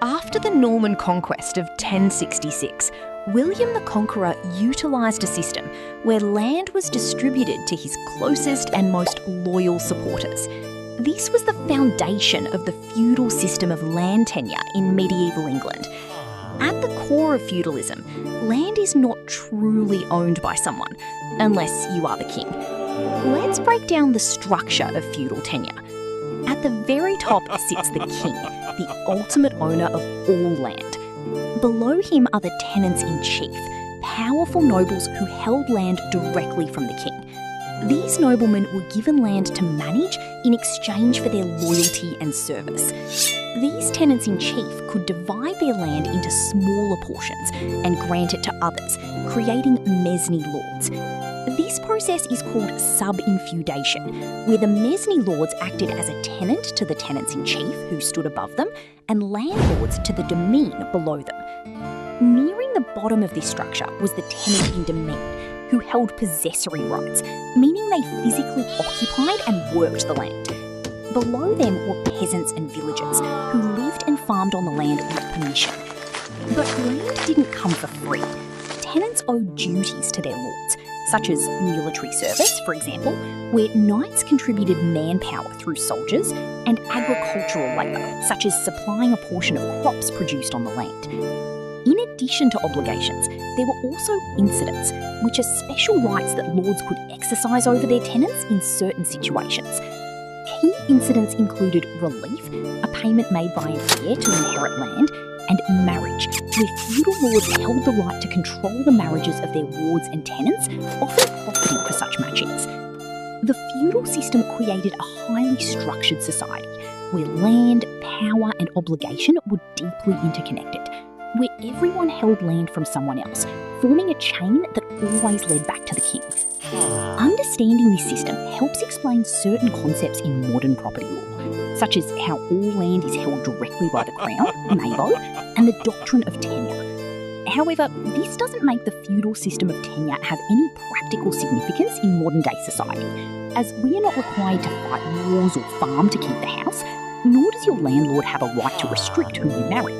After the Norman conquest of 1066, William the Conqueror utilised a system where land was distributed to his closest and most loyal supporters. This was the foundation of the feudal system of land tenure in medieval England. At the core of feudalism, land is not truly owned by someone, unless you are the king. Let's break down the structure of feudal tenure. At the very top sits the king, the ultimate owner of all land. Below him are the tenants-in-chief, powerful nobles who held land directly from the king. These noblemen were given land to manage in exchange for their loyalty and service. These tenants-in-chief could divide their land into smaller portions and grant it to others, creating mesne lords. This process is called sub-infeudation, where the mesne lords acted as a tenant to the tenants-in-chief who stood above them and landlords to the demesne below them. Nearing the bottom of this structure was the tenant-in-demesne, who held possessory rights, meaning they physically occupied and worked the land. Below them were peasants and villagers who lived and farmed on the land with permission. But land didn't come for free. Tenants owed duties to their lords, such as military service, for example, where knights contributed manpower through soldiers, and agricultural labour, such as supplying a portion of crops produced on the land. In addition to obligations, there were also incidents, which are special rights that lords could exercise over their tenants in certain situations. Key incidents included relief, a payment made by an heir to inherit land, and marriage, where feudal lords held the right to control the marriages of their wards and tenants, often profiting for such matchings. The feudal system created a highly structured society, where land, power, and obligation were deeply interconnected, where everyone held land from someone else, forming a chain that always led back to the king. Understanding this system helps explain certain concepts in modern property law, such as how all land is held directly by the Crown, Mabo, and the doctrine of tenure. However, this doesn't make the feudal system of tenure have any practical significance in modern-day society, as we are not required to fight wars or farm to keep the house, nor does your landlord have a right to restrict who you marry.